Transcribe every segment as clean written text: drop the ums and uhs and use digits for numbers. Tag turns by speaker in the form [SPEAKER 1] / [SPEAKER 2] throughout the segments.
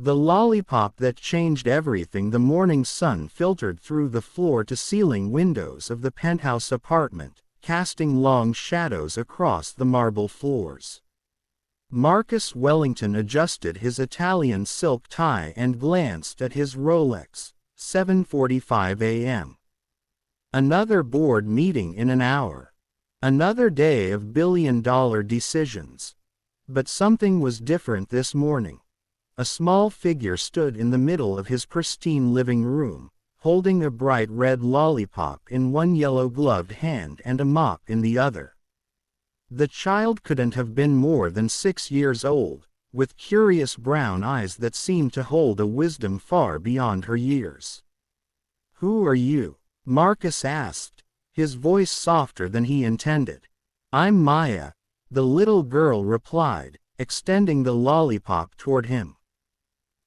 [SPEAKER 1] The lollipop that changed everything. The morning sun filtered through the floor-to-ceiling windows of the penthouse apartment, casting long shadows across the marble floors. Marcus Wellington adjusted his Italian silk tie and glanced at his Rolex. 7:45 a.m. Another board meeting in an hour. Another day of billion-dollar decisions. But something was different this morning. A small figure stood in the middle of his pristine living room, holding a bright red lollipop in one yellow-gloved hand and a mop in the other. The child couldn't have been more than 6 years old, with curious brown eyes that seemed to hold a wisdom far beyond her years. "Who are you?" Marcus asked, his voice softer than he intended. "I'm Maya," the little girl replied, extending the lollipop toward him.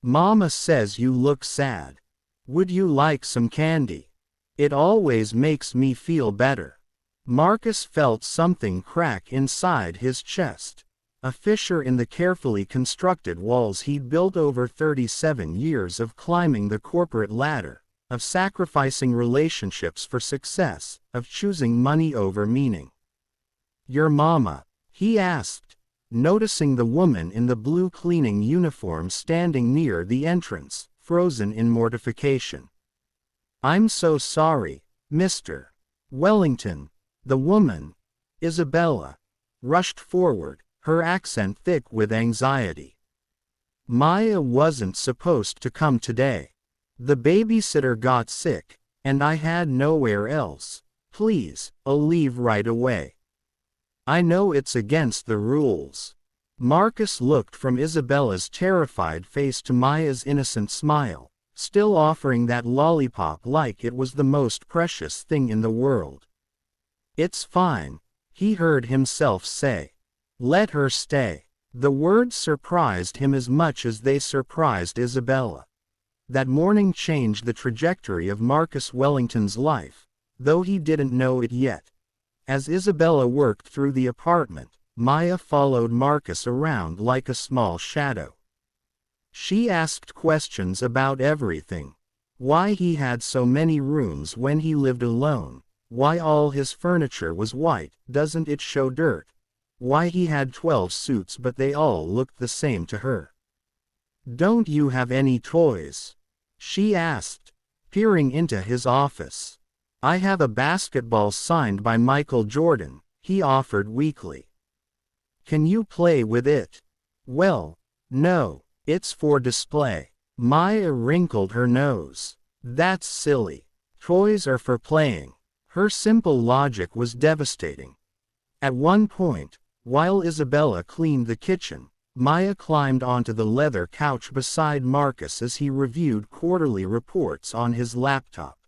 [SPEAKER 1] "Mama says you look sad. Would you like some candy? It always makes me feel better." Marcus felt something crack inside his chest. A fissure in the carefully constructed walls he'd built over 37 years of climbing the corporate ladder, of sacrificing relationships for success, of choosing money over meaning. "Your mama?" he asked, noticing the woman in the blue cleaning uniform standing near the entrance, frozen in mortification. "I'm so sorry, Mr. Wellington." The woman, Isabella, rushed forward, her accent thick with anxiety. "Maya wasn't supposed to come today. The babysitter got sick, and I had nowhere else. Please, I'll leave right away." "I know it's against the rules." Marcus looked from Isabella's terrified face to Maya's innocent smile, still offering that lollipop like it was the most precious thing in the world. "It's fine," he heard himself say. "Let her stay." The words surprised him as much as they surprised Isabella. That morning changed the trajectory of Marcus Wellington's life, though he didn't know it yet. As Isabella worked through the apartment, Maya followed Marcus around like a small shadow. She asked questions about everything. Why he had so many rooms when he lived alone. Why all his furniture was white, doesn't it show dirt? Why he had 12 suits but they all looked the same to her. "Don't you have any toys?" she asked, peering into his office. "I have a basketball signed by Michael Jordan," he offered weakly. "Can you play with it?" "Well, no, it's for display." Maya wrinkled her nose. "That's silly. Toys are for playing." Her simple logic was devastating. At one point, while Isabella cleaned the kitchen, Maya climbed onto the leather couch beside Marcus as he reviewed quarterly reports on his laptop.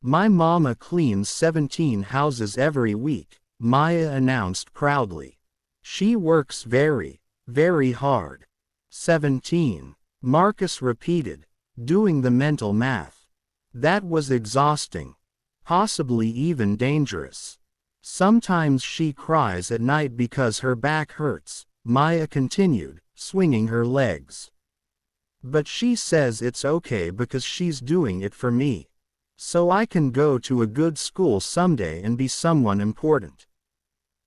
[SPEAKER 1] "My mama cleans 17 houses every week," Maya announced proudly. "She works very, very hard." 17, Marcus repeated, doing the mental math. That was exhausting. Possibly even dangerous. "Sometimes she cries at night because her back hurts," Maya continued, swinging her legs. "But she says it's okay because she's doing it for me. So I can go to a good school someday and be someone important.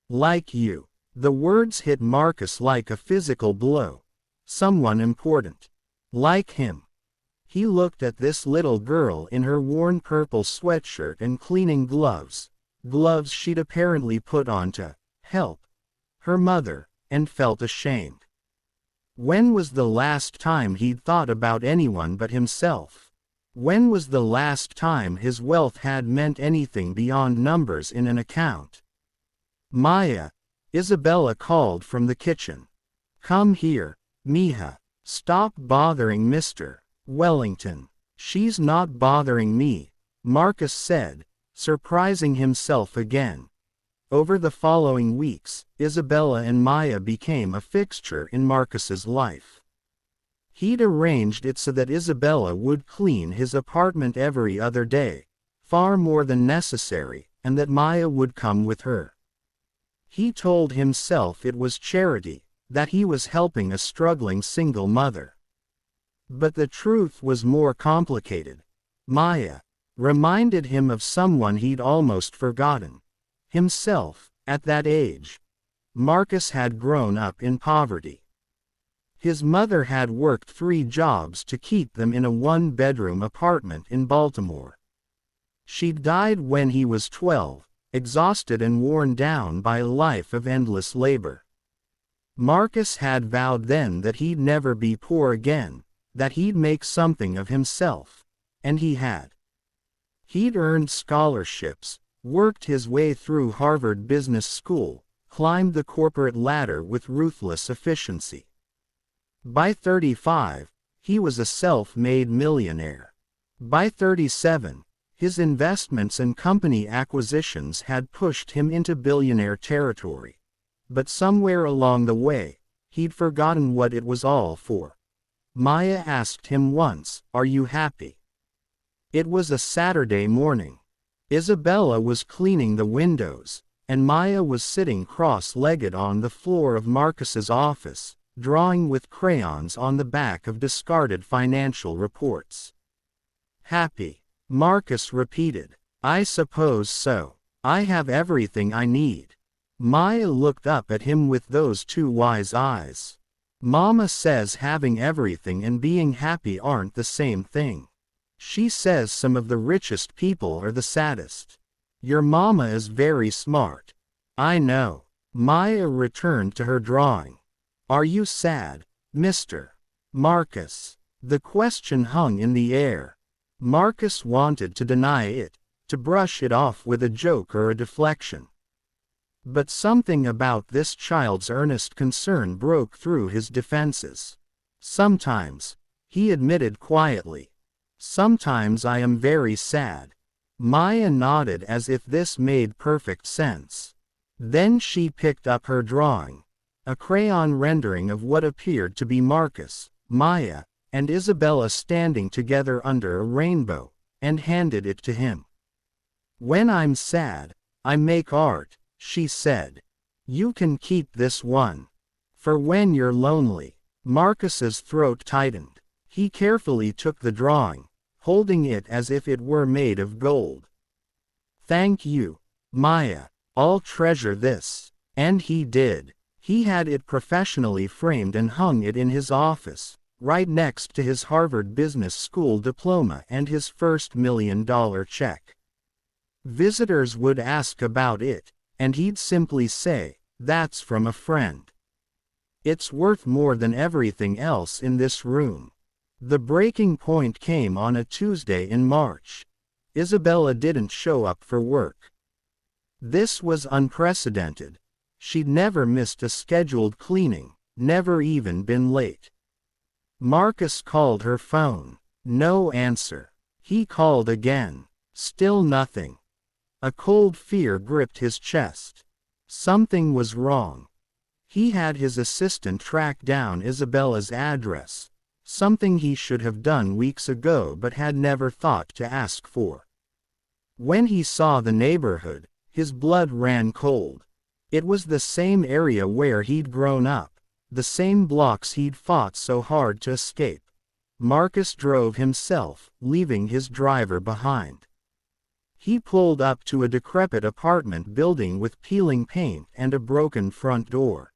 [SPEAKER 1] Like you." The words hit Marcus like a physical blow. Someone important. Like him. He looked at this little girl in her worn purple sweatshirt and cleaning gloves she'd apparently put on to help her mother, and felt ashamed. When was the last time he'd thought about anyone but himself? When was the last time his wealth had meant anything beyond numbers in an account? "Maya," Isabella called from the kitchen. "Come here, mija. Stop bothering Mr. Wellington." "She's not bothering me," Marcus said, surprising himself again. Over the following weeks, Isabella and Maya became a fixture in Marcus's life. He'd arranged it so that Isabella would clean his apartment every other day, far more than necessary, and that Maya would come with her. He told himself it was charity, that he was helping a struggling single mother. But the truth was more complicated. Maya reminded him of someone he'd almost forgotten. Himself, at that age. Marcus had grown up in poverty. His mother had worked 3 jobs to keep them in a 1-bedroom apartment in Baltimore. She'd died when he was 12, exhausted and worn down by a life of endless labor. Marcus had vowed then that he'd never be poor again, that he'd make something of himself. And he had. He'd earned scholarships, worked his way through Harvard Business School, climbed the corporate ladder with ruthless efficiency. By 35, he was a self-made millionaire. By 37, his investments and company acquisitions had pushed him into billionaire territory. But somewhere along the way, he'd forgotten what it was all for. Maya asked him once, "Are you happy?" It was a Saturday morning. Isabella was cleaning the windows, and Maya was sitting cross-legged on the floor of Marcus's office, drawing with crayons on the back of discarded financial reports. "Happy," Marcus repeated. "I suppose so. I have everything I need." Maya looked up at him with those 2 wise eyes. "Mama says having everything and being happy aren't the same thing. She says some of the richest people are the saddest. Your mama is very smart." "I know." Maya returned to her drawing. "Are you sad, Mr. Marcus?" The question hung in the air. Marcus wanted to deny it, to brush it off with a joke or a deflection. But something about this child's earnest concern broke through his defenses. "Sometimes," he admitted quietly. "Sometimes I am very sad." Maya nodded as if this made perfect sense. Then she picked up her drawing. A crayon rendering of what appeared to be Marcus, Maya, and Isabella standing together under a rainbow, and handed it to him. "When I'm sad, I make art," she said. "You can keep this one. For when you're lonely." Marcus's throat tightened. He carefully took the drawing, holding it as if it were made of gold. "Thank you, Maya. I'll treasure this." And he did. He had it professionally framed and hung it in his office, right next to his Harvard Business School diploma and his first $1 million check. Visitors would ask about it, and he'd simply say, "That's from a friend. It's worth more than everything else in this room." The breaking point came on a Tuesday in March. Isabella didn't show up for work. This was unprecedented. She'd never missed a scheduled cleaning, never even been late. Marcus called her phone. No answer. He called again. Still nothing. A cold fear gripped his chest. Something was wrong. He had his assistant track down Isabella's address, something he should have done weeks ago but had never thought to ask for. When he saw the neighborhood, his blood ran cold. It was the same area where he'd grown up, the same blocks he'd fought so hard to escape. Marcus drove himself, leaving his driver behind. He pulled up to a decrepit apartment building with peeling paint and a broken front door.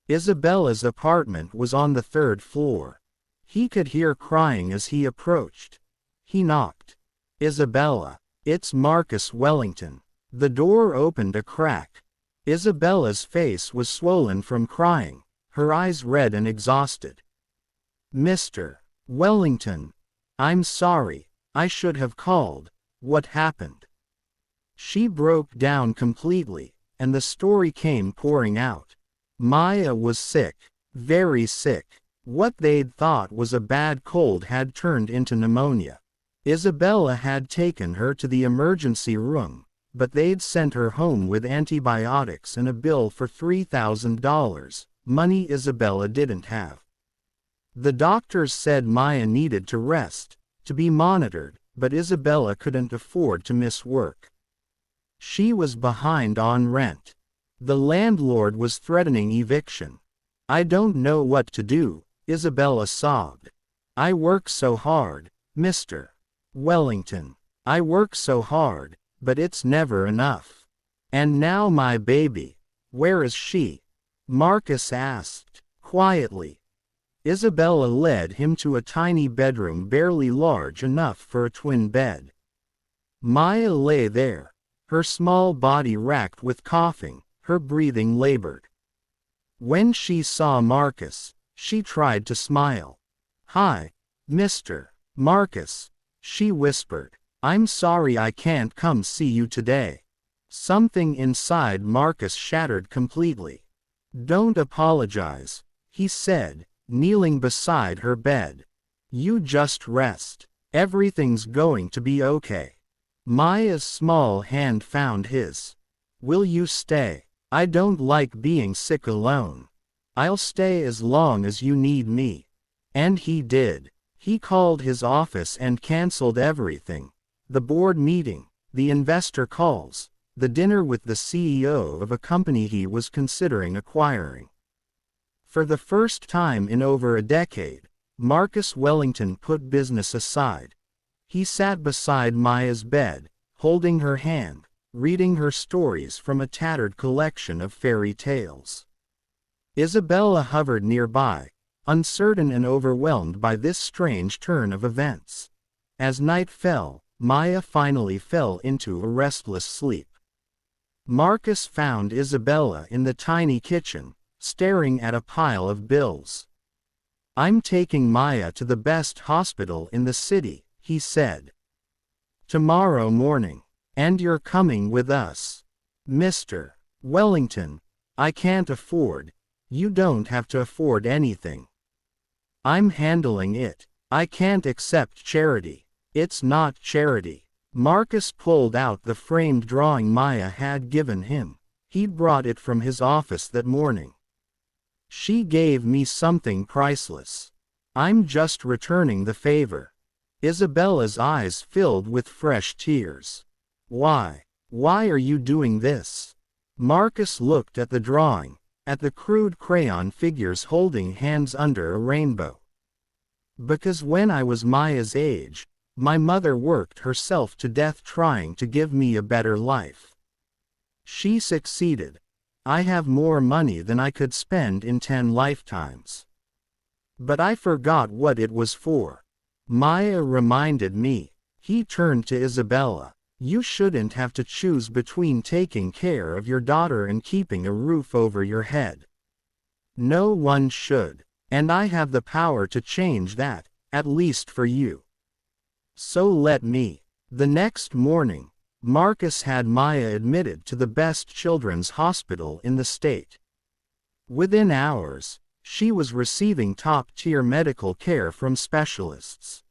[SPEAKER 1] Isabella's apartment was on the 3rd floor. He could hear crying as he approached. He knocked. "Isabella, it's Marcus Wellington." The door opened a crack. Isabella's face was swollen from crying, her eyes red and exhausted. "Mr. Wellington, I'm sorry, I should have called. What happened?" She broke down completely, and the story came pouring out. Maya was sick, very sick. What they'd thought was a bad cold had turned into pneumonia. Isabella had taken her to the emergency room, but they'd sent her home with antibiotics and a bill for $3,000, money Isabella didn't have. The doctors said Maya needed to rest, to be monitored, but Isabella couldn't afford to miss work. She was behind on rent. The landlord was threatening eviction. "I don't know what to do," Isabella sobbed. I work so hard, Mr. Wellington. I work so hard, but it's never enough. And now my baby. Where is she? Marcus asked, quietly. Isabella led him to a tiny bedroom barely large enough for a twin bed. Maya lay there, her small body racked with coughing, her breathing labored. When she saw Marcus, she tried to smile. "Hi, Mr. Marcus," she whispered. "I'm sorry I can't come see you today." Something inside Marcus shattered completely. "Don't apologize," he said, kneeling beside her bed. "You just rest. Everything's going to be okay." Maya's small hand found his. "Will you stay? I don't like being sick alone. I'll stay as long as you need me." And he did. He called his office and canceled everything. The board meeting, the investor calls, the dinner with the CEO of a company he was considering acquiring. For the first time in over a decade, Marcus Wellington put business aside. He sat beside Maya's bed, holding her hand, reading her stories from a tattered collection of fairy tales. Isabella hovered nearby, uncertain and overwhelmed by this strange turn of events. As night fell, Maya finally fell into a restless sleep. Marcus found Isabella in the tiny kitchen, staring at a pile of bills. "I'm taking Maya to the best hospital in the city," he said. "Tomorrow morning. And you're coming with us." "Mr. Wellington, I can't afford." "You don't have to afford anything. I'm handling it. I can't accept charity." "It's not charity." Marcus pulled out the framed drawing Maya had given him. He'd brought it from his office that morning. "She gave me something priceless. I'm just returning the favor." Isabella's eyes filled with fresh tears. "Why? Why are you doing this?" Marcus looked at the drawing, at the crude crayon figures holding hands under a rainbow. "Because when I was Maya's age, my mother worked herself to death trying to give me a better life. She succeeded. I have more money than I could spend in 10 lifetimes. But I forgot what it was for." Maya reminded me. He turned to Isabella. "You shouldn't have to choose between taking care of your daughter and keeping a roof over your head. No one should. And I have the power to change that, at least for you. So let me." The next morning, Marcus had Maya admitted to the best children's hospital in the state. Within hours, she was receiving top-tier medical care from specialists.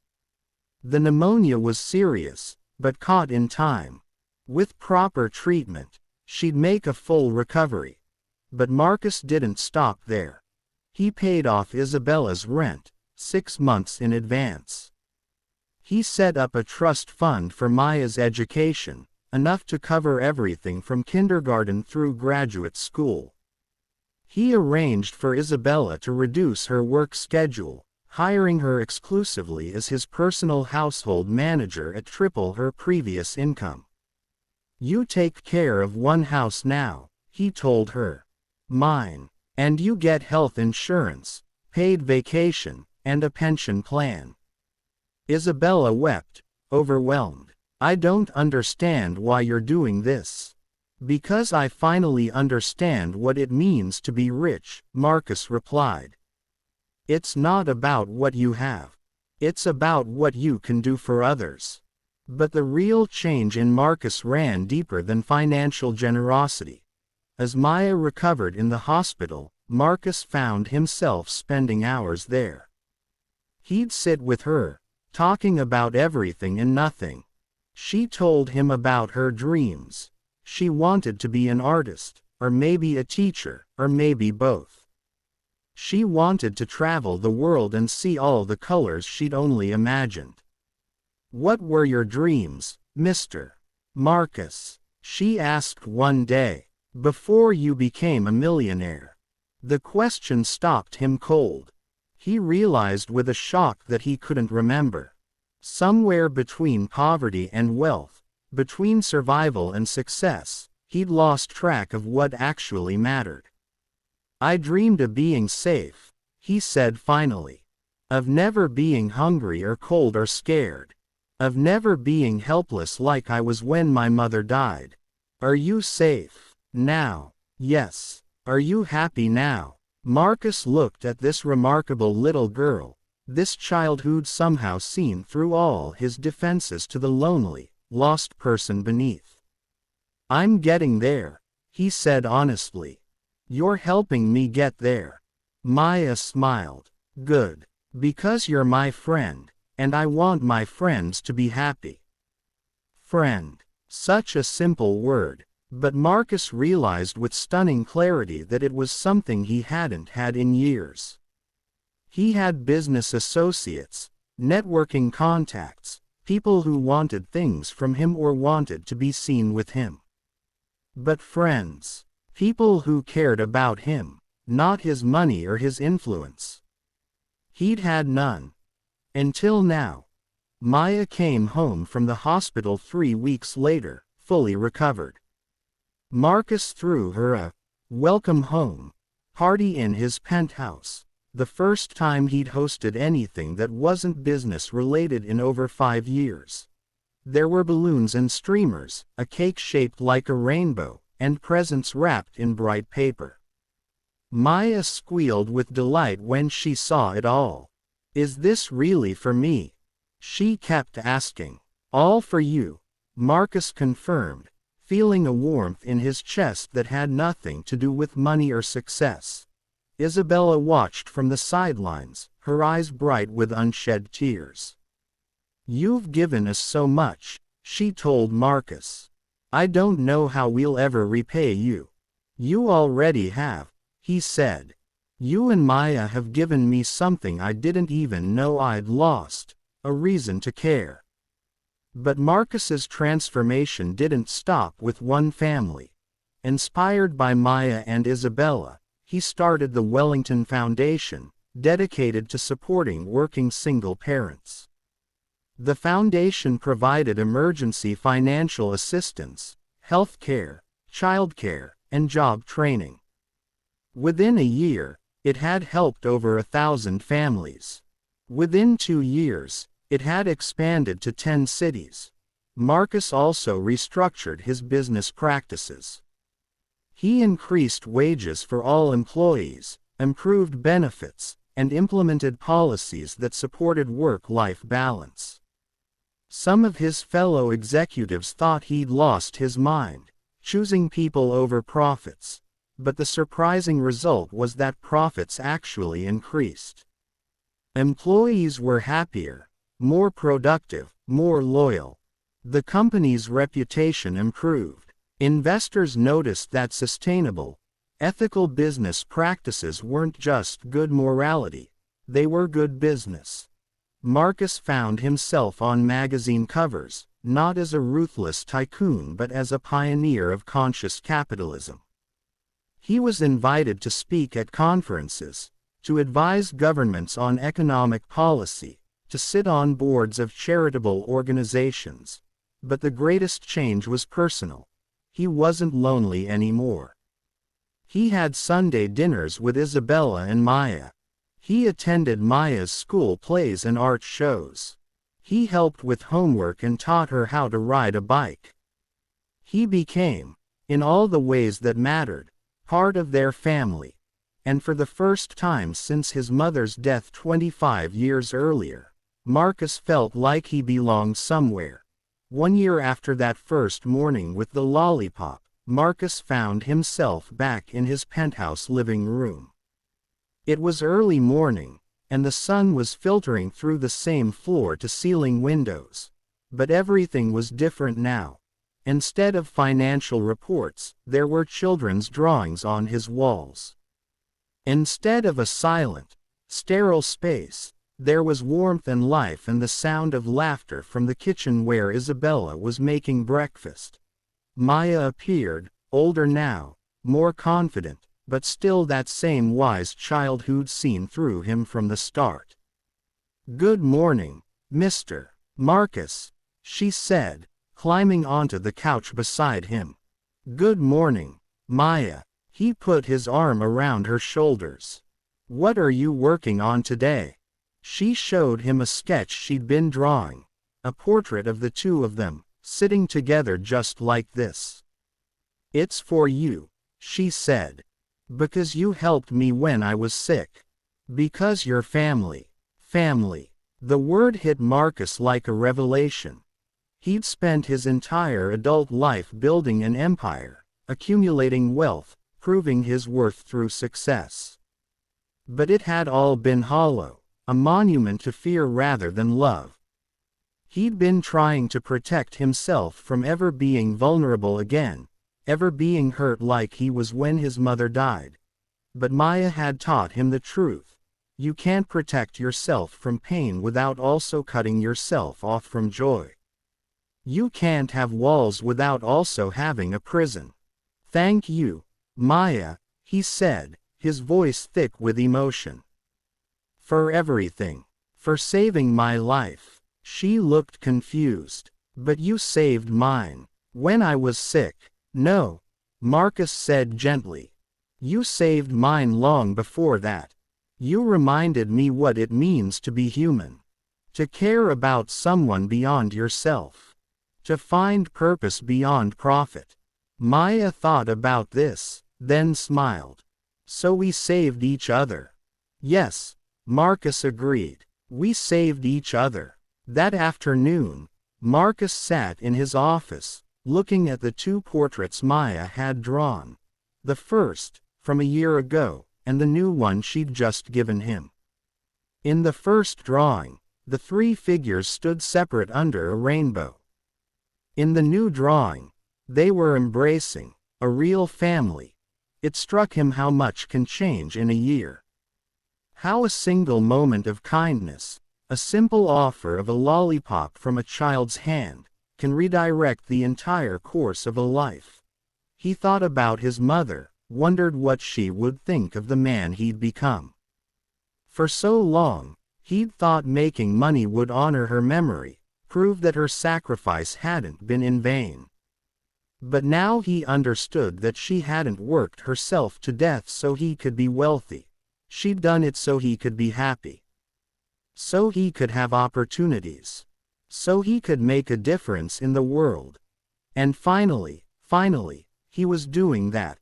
[SPEAKER 1] The pneumonia was serious, but caught in time. With proper treatment, she'd make a full recovery. But Marcus didn't stop there. He paid off Isabella's rent, 6 months in advance. He set up a trust fund for Maya's education, enough to cover everything from kindergarten through graduate school. He arranged for Isabella to reduce her work schedule, hiring her exclusively as his personal household manager at triple her previous income. "You take care of one house now," he told her. "Mine. And you get health insurance, paid vacation, and a pension plan." Isabella wept, overwhelmed. "I don't understand why you're doing this." "Because I finally understand what it means to be rich," Marcus replied. "It's not about what you have. It's about what you can do for others." But the real change in Marcus ran deeper than financial generosity. As Maya recovered in the hospital, Marcus found himself spending hours there. He'd sit with her, talking about everything and nothing. She told him about her dreams. She wanted to be an artist, or maybe a teacher, or maybe both. She wanted to travel the world and see all the colors she'd only imagined. "What were your dreams, Mr. Marcus?" she asked one day, "before you became a millionaire?" The question stopped him cold. He realized with a shock that he couldn't remember. Somewhere between poverty and wealth, between survival and success, he'd lost track of what actually mattered. "I dreamed of being safe," he said finally. "Of never being hungry or cold or scared. Of never being helpless like I was when my mother died. Are you safe now? Yes. Are you happy now?" Marcus looked at this remarkable little girl, this child who'd somehow seen through all his defenses to the lonely, lost person beneath. "I'm getting there," he said honestly. "You're helping me get there." Maya smiled. "Good. Because you're my friend, and I want my friends to be happy." Friend. Such a simple word, but Marcus realized with stunning clarity that it was something he hadn't had in years. He had business associates, networking contacts, people who wanted things from him or wanted to be seen with him. But friends. People who cared about him, not his money or his influence. He'd had none. Until now. Maya came home from the hospital 3 weeks later, fully recovered. Marcus threw her a welcome home party in his penthouse, the first time he'd hosted anything that wasn't business related in over 5 years. There were balloons and streamers, a cake shaped like a rainbow, and presents wrapped in bright paper. Maya squealed with delight when she saw it all. "Is this really for me?" she kept asking. "All for you," Marcus confirmed, feeling a warmth in his chest that had nothing to do with money or success. Isabella watched from the sidelines, her eyes bright with unshed tears. "You've given us so much," she told Marcus. "I don't know how we'll ever repay you." "You already have," he said. "You and Maya have given me something I didn't even know I'd lost, a reason to care." But Marcus's transformation didn't stop with one family. Inspired by Maya and Isabella, he started the Wellington Foundation, dedicated to supporting working single parents. The foundation provided emergency financial assistance, health care, childcare, and job training. Within a year, it had helped over 1,000 families. Within 2 years, it had expanded to 10 cities. Marcus also restructured his business practices. He increased wages for all employees, improved benefits, and implemented policies that supported work-life balance. Some of his fellow executives thought he'd lost his mind, choosing people over profits, but the surprising result was that profits actually increased. Employees were happier, more productive, more loyal. The company's reputation improved. Investors noticed that sustainable, ethical business practices weren't just good morality, they were good business. Marcus found himself on magazine covers, not as a ruthless tycoon but as a pioneer of conscious capitalism. He was invited to speak at conferences, to advise governments on economic policy, to sit on boards of charitable organizations. But the greatest change was personal. He wasn't lonely anymore. He had Sunday dinners with Isabella and Maya. He attended Maya's school plays and art shows. He helped with homework and taught her how to ride a bike. He became, in all the ways that mattered, part of their family. And for the first time since his mother's death 25 years earlier, Marcus felt like he belonged somewhere. 1 year after that first morning with the Lollipop, Marcus found himself back in his penthouse living room. It was early morning, and the sun was filtering through the same floor-to-ceiling windows. But everything was different now. Instead of financial reports, there were children's drawings on his walls. Instead of a silent, sterile space, there was warmth and life and the sound of laughter from the kitchen where Isabella was making breakfast. Maya appeared, older now, more confident, but still that same wise child who'd seen through him from the start. "Good morning, Mr. Marcus," she said, climbing onto the couch beside him. "Good morning, Maya." He put his arm around her shoulders. "What are you working on today?" She showed him a sketch she'd been drawing, a portrait of the two of them, sitting together just like this. "It's for you," she said. "Because you helped me when I was sick. Because you're family." Family. The word hit Marcus like a revelation. He'd spent his entire adult life building an empire, accumulating wealth, proving his worth through success. But it had all been hollow, a monument to fear rather than love. He'd been trying to protect himself from ever being vulnerable again, ever being hurt like he was when his mother died. But Maya had taught him the truth. You can't protect yourself from pain without also cutting yourself off from joy. You can't have walls without also having a prison. "Thank you, Maya," he said, his voice thick with emotion. "For everything. For saving my life." She looked confused. "But you saved mine. When I was sick." "No," Marcus said gently. "You saved mine long before that. You reminded me what it means to be human. To care about someone beyond yourself. To find purpose beyond profit." Maya thought about this, then smiled. "So we saved each other." "Yes," Marcus agreed. "We saved each other." That afternoon, Marcus sat in his office, looking at the two portraits Maya had drawn. The first, from a year ago, and the new one she'd just given him. In the first drawing, the three figures stood separate under a rainbow. In the new drawing, they were embracing, a real family. It struck him how much can change in a year. How a single moment of kindness, a simple offer of a lollipop from a child's hand, can redirect the entire course of a life. He thought about his mother, wondered what she would think of the man he'd become. For so long, he'd thought making money would honor her memory, prove that her sacrifice hadn't been in vain. But now he understood that she hadn't worked herself to death so he could be wealthy. She'd done it so he could be happy. So he could have opportunities. So he could make a difference in the world. And finally, he was doing that.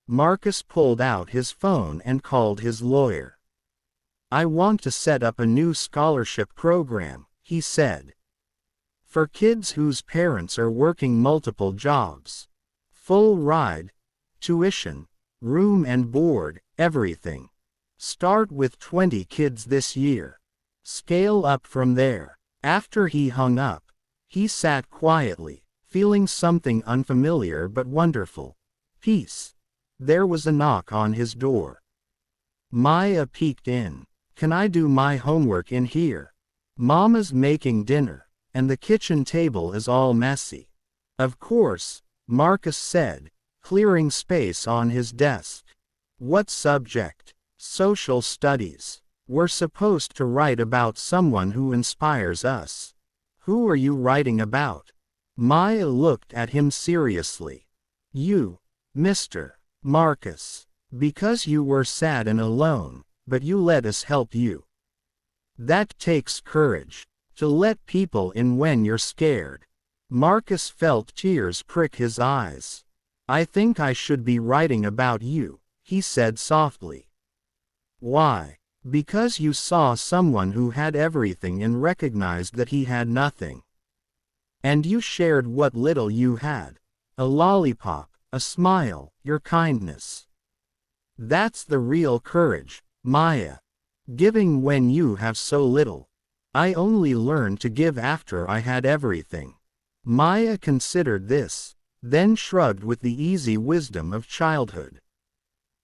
[SPEAKER 1] Marcus pulled out his phone and called his lawyer. "I want to set up a new scholarship program," he said. "For kids whose parents are working multiple jobs. Full ride, tuition, room and board, everything. Start with 20 kids this year. Scale up from there." After he hung up, he sat quietly, feeling something unfamiliar but wonderful. Peace. There was a knock on his door. Maya peeked in. "Can I do my homework in here? Mama's making dinner, and the kitchen table is all messy." "Of course," Marcus said, clearing space on his desk. "What subject?" "Social studies. We're supposed to write about someone who inspires us." "Who are you writing about?" Maya looked at him seriously. "You, Mr. Marcus. Because you were sad and alone, but you let us help you. That takes courage, to let people in when you're scared." Marcus felt tears prick his eyes. "I think I should be writing about you," he said softly. "Why?" "Because you saw someone who had everything and recognized that he had nothing. And you shared what little you had. A lollipop, a smile, your kindness. That's the real courage, Maya. Giving when you have so little. I only learned to give after I had everything." Maya considered this, then shrugged with the easy wisdom of childhood.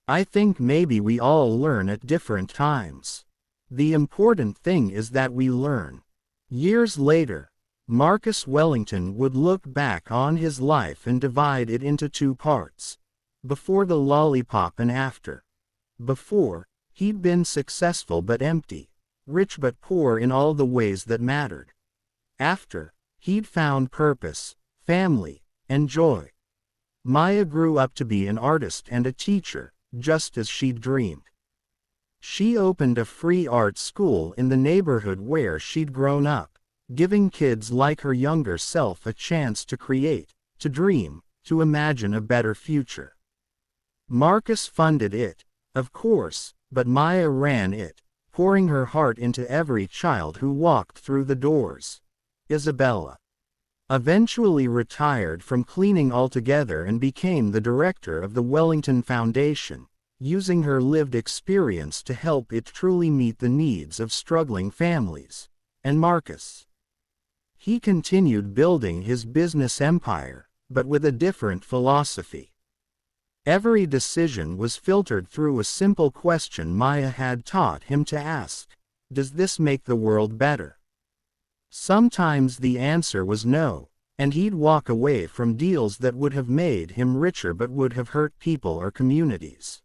[SPEAKER 1] "I think maybe we all learn at different times. The important thing is that we learn." Years later, Marcus Wellington would look back on his life and divide it into two parts. Before the lollipop and after. Before, he'd been successful but empty, rich but poor in all the ways that mattered. After, he'd found purpose, family, and joy. Maya grew up to be an artist and a teacher, just as she'd dreamed. She opened a free art school in the neighborhood where she'd grown up, giving kids like her younger self a chance to create, to dream, to imagine a better future. Marcus funded it, of course, but Maya ran it, pouring her heart into every child who walked through the doors. Isabella eventually retired from cleaning altogether and became the director of the Wellington Foundation, using her lived experience to help it truly meet the needs of struggling families. And Marcus, he continued building his business empire, but with a different philosophy. Every decision was filtered through a simple question Maya had taught him to ask: does this make the world better? Sometimes the answer was no, and he'd walk away from deals that would have made him richer but would have hurt people or communities.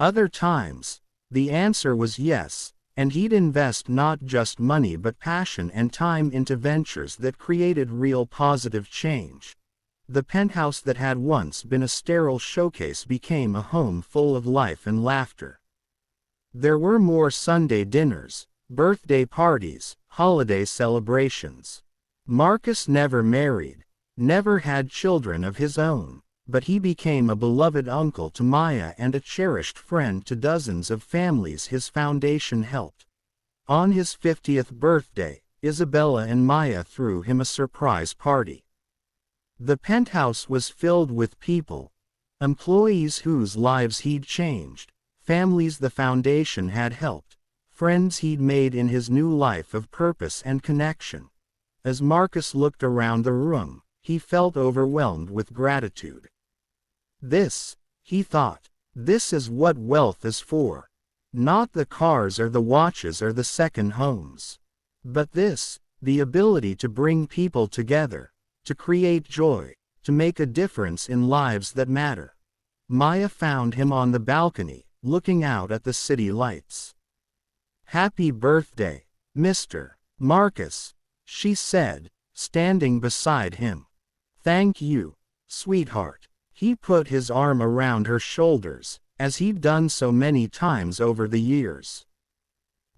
[SPEAKER 1] Other times, the answer was yes, and he'd invest not just money but passion and time into ventures that created real positive change. The penthouse that had once been a sterile showcase became a home full of life and laughter. There were more Sunday dinners, birthday parties, holiday celebrations. Marcus never married, never had children of his own, but he became a beloved uncle to Maya and a cherished friend to dozens of families his foundation helped. On his 50th birthday, Isabella and Maya threw him a surprise party. The penthouse was filled with people, employees whose lives he'd changed, families the foundation had helped, friends he'd made in his new life of purpose and connection. As Marcus looked around the room, he felt overwhelmed with gratitude. This, he thought, this is what wealth is for. Not the cars or the watches or the second homes. But this, the ability to bring people together, to create joy, to make a difference in lives that matter. Maya found him on the balcony, looking out at the city lights. "Happy birthday, Mr. Marcus," she said, standing beside him. "Thank you, sweetheart." He put his arm around her shoulders, as he'd done so many times over the years.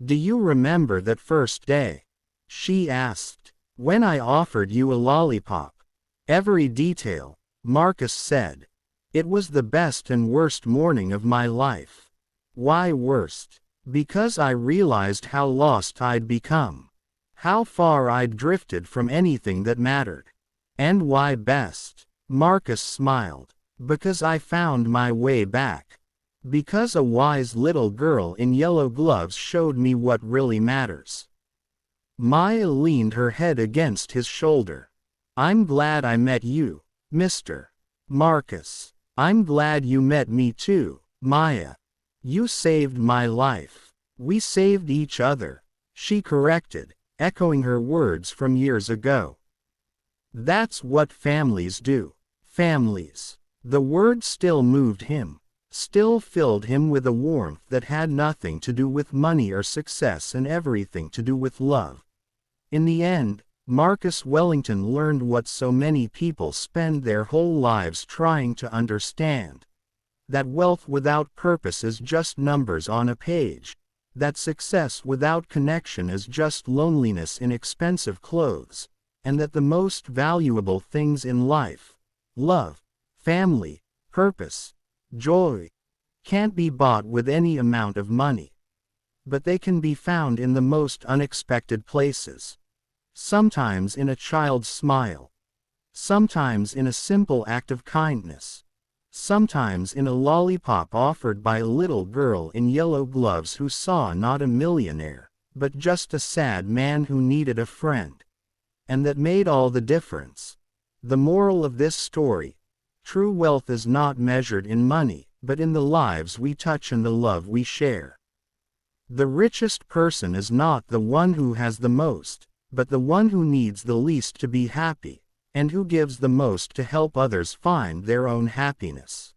[SPEAKER 1] "Do you remember that first day?" she asked. "When I offered you a lollipop?" "Every detail," Marcus said. "It was the best and worst morning of my life." "Why worst?" "Because I realized how lost I'd become. How far I'd drifted from anything that mattered." "And why best?" Marcus smiled. "Because I found my way back. Because a wise little girl in yellow gloves showed me what really matters." Maya leaned her head against his shoulder. "I'm glad I met you, Mr. Marcus." "I'm glad you met me too, Maya. You saved my life." "We saved each other," she corrected, echoing her words from years ago. "That's what families do. Families." The word still moved him, still filled him with a warmth that had nothing to do with money or success and everything to do with love. In the end, Marcus Wellington learned what so many people spend their whole lives trying to understand: that wealth without purpose is just numbers on a page, that success without connection is just loneliness in expensive clothes, and that the most valuable things in life, love, family, purpose, joy, can't be bought with any amount of money. But they can be found in the most unexpected places. Sometimes in a child's smile. Sometimes in a simple act of kindness. Sometimes in a lollipop offered by a little girl in yellow gloves who saw not a millionaire, but just a sad man who needed a friend. And that made all the difference. The moral of this story: true wealth is not measured in money, but in the lives we touch and the love we share. The richest person is not the one who has the most, but the one who needs the least to be happy, and who gives the most to help others find their own happiness.